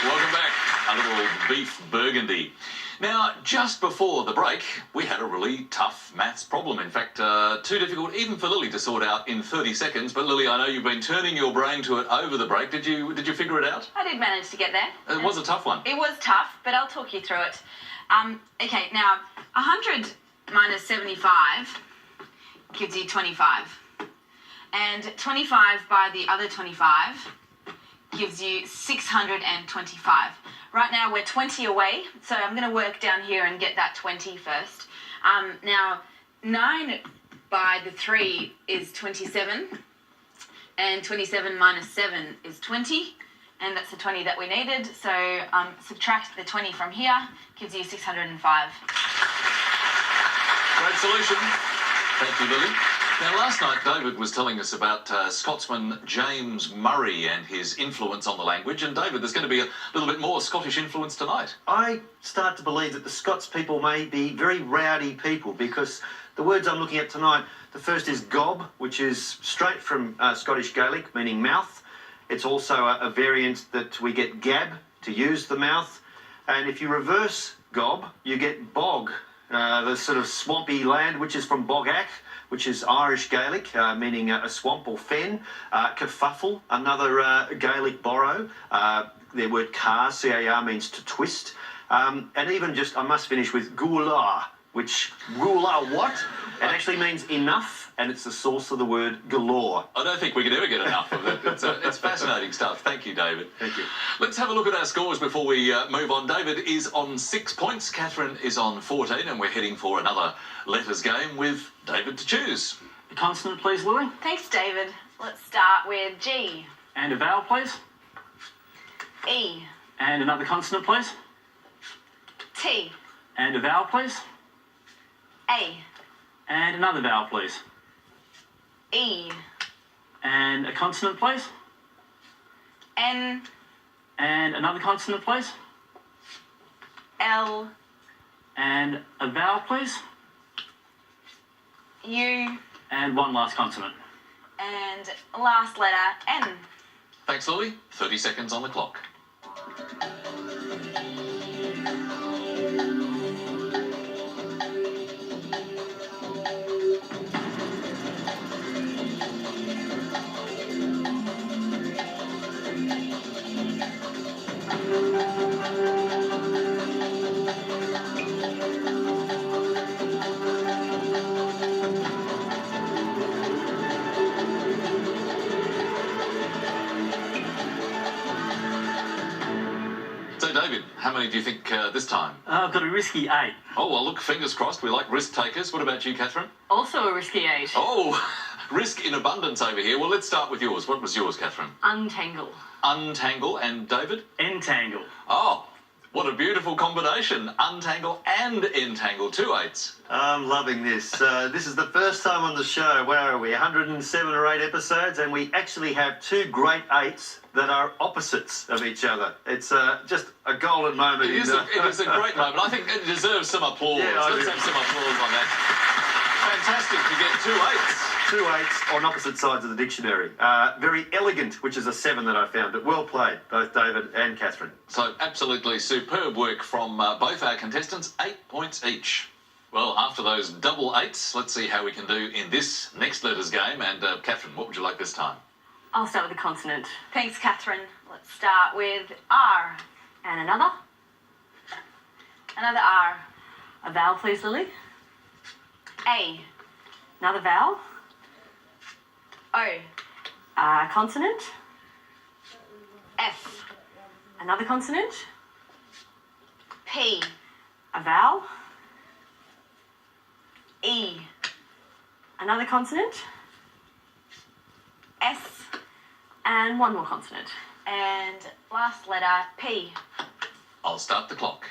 Welcome back. A little beef burgundy. Now, just before the break, we had a really tough maths problem. In fact, too difficult even for Lily to sort out in 30 seconds. But Lily, I know you've been turning your brain to it over the break. Did you figure it out? I did manage to get there. It was a tough one. It was tough, but I'll talk you through it. Okay, now 100 minus 75 gives you 25. And 25 by the other 25 gives you 625. Right now we're 20 away, so I'm going to work down here and get that 20 first. Now 9 by the 3 is 27, and 27 minus 7 is 20, and that's the 20 that we needed, so subtract the 20 from here, gives you 605. Great solution. Thank you, Lily. Now, last night, David was telling us about Scotsman James Murray and his influence on the language. And, David, there's going to be a little bit more Scottish influence tonight. I start to believe that the Scots people may be very rowdy people, because the words I'm looking at tonight, the first is gob, which is straight from Scottish Gaelic, meaning mouth. It's also a variant that we get gab, to use the mouth. And if you reverse gob, you get bog, the sort of swampy land, which is from bogach, which is Irish Gaelic, meaning a swamp or fen. Kerfuffle, another Gaelic borrow. Their word car, C-A-R, means to twist. And even just, I must finish with gula, which, gula what? It actually means enough, and it's the source of the word galore. I don't think we can ever get enough of it. It's fascinating stuff. Thank you, David. Thank you. Let's have a look at our scores before we move on. David is on 6 points. Kathryn is on 14, and we're heading for another letters game with David to choose. A consonant, please, Lily. Thanks, David. Let's start with G. And a vowel, please. E. And another consonant, please. T. And a vowel, please. A. And another vowel, please. E. And a consonant, please. N. And another consonant, please. L. And a vowel, please. U. And one last consonant. And last letter, N. Thanks, Lily. 30 seconds on the clock. So, David, how many do you think this time? I've got a risky 8. Oh, well, look, fingers crossed. We like risk takers. What about you, Kathryn? Also a risky 8. Oh, risk in abundance over here. Well, let's start with yours. What was yours, Kathryn? Untangle. Untangle. And David? Entangle. Oh, what a beautiful combination. Untangle and entangle. 2 8s. I'm loving this. This is the first time on the show. Where are we? 107 or 8 episodes, and we actually have 2 great 8s that are opposites of each other. It's just a golden moment. It is a great moment. I think it deserves some applause. Yeah, Let's have some applause on that. Fantastic to get 2 8s. 2 8s on opposite sides of the dictionary. Very elegant, which is a 7 that I found. But well played, both David and Kathryn. So absolutely superb work from both our contestants. 8 points each. Well, after those double 8s, let's see how we can do in this next letters game. And Kathryn, what would you like this time? I'll start with a consonant. Thanks, Kathryn. Let's start with R. And another. Another R. A vowel, please, Lily. A. Another vowel. O. A consonant. F. Another consonant. P. A vowel. E. Another consonant. S. And one more consonant. And last letter, P. I'll start the clock.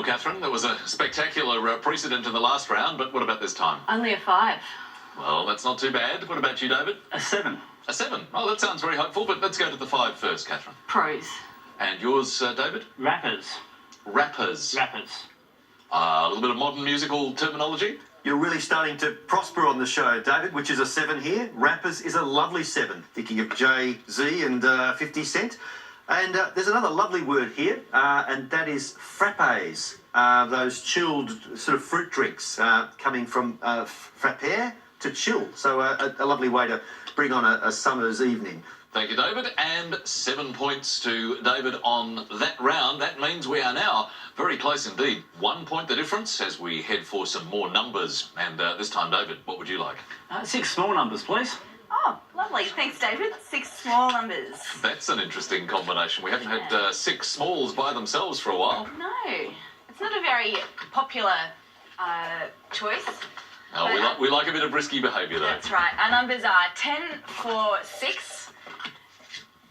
Kathryn. There was a spectacular precedent in the last round, but what about this time? Only a 5. Well, that's not too bad. What about you, David? A 7. A 7. Oh, that sounds very hopeful, but let's go to the 5 first, Kathryn. Prose. And yours, David? Rappers. Rappers. Rappers. A little bit of modern musical terminology. You're really starting to prosper on the show, David, which is a 7 here. Rappers is a lovely 7. Thinking of Jay-Z and 50 Cent. And there's another lovely word here, and that is frappes. Those chilled sort of fruit drinks coming from frappe to chill. So a lovely way to bring on a summer's evening. Thank you, David. And 7 points to David on that round. That means we are now very close indeed. 1 point the difference as we head for some more numbers. And this time, David, what would you like? 6 small numbers, please. Oh, lovely. Thanks, David. 6 small numbers. That's an interesting combination. We haven't had 6 smalls by themselves for a while. No, it's not a very popular choice. Oh, we like a bit of risky behaviour, though. That's right. Our numbers are 10, 4, 6,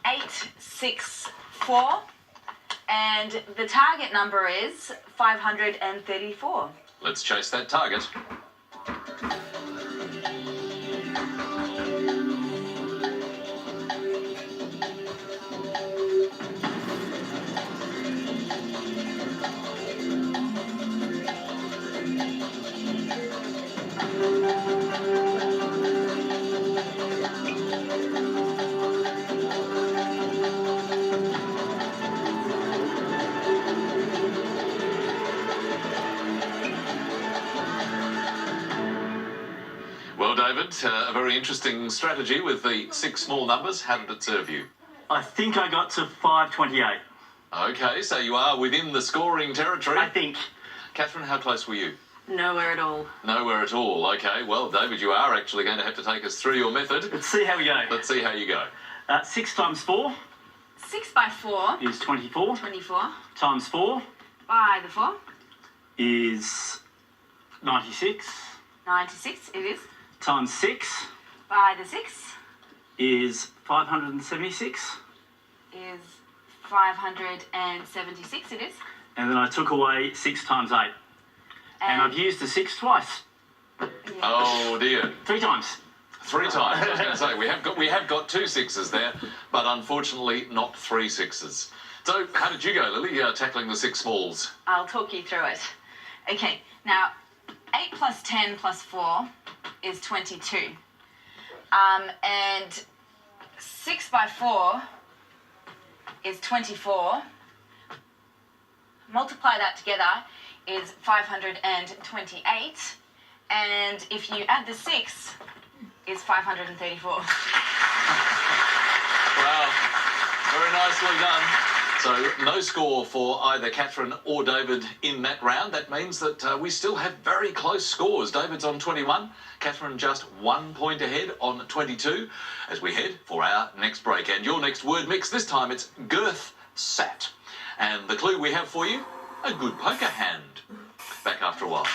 8, 6, 4, and the target number is 534. Let's chase that target. Well, David, a very interesting strategy with the 6 small numbers. How did it serve you? I think I got to 528. Okay, so you are within the scoring territory. I think. Kathryn, how close were you? Nowhere at all. Nowhere at all. Okay, well, David, you are actually going to have to take us through your method. Let's see how we go. Let's see how you go. 6 times 4 6 by 4, is 24. 24. Times 4 By the 4, is 96. 96 it is. Times 6 By the 6 is 576. is 576 it is. And then I took away 6 times 8. And I've used the 6 twice. Oh, dear. 3 times. 3 times. I was going to say, we have got 2 6s there, but unfortunately not 3 6s. So how did you go, Lily, tackling the 6 smalls? I'll talk you through it. Okay, now 8 plus 10 plus 4 is 22. And 6 by 4 is 24. Multiply that together is 528. And if you add the 6, is 534. Wow, very nicely done. So no score for either Kathryn or David in that round. That means that we still have very close scores. David's on 21, Kathryn just 1 point ahead on 22 as we head for our next break. And your next word mix, this time it's girth sat. And the clue we have for you, a good poker hand. Back after a while.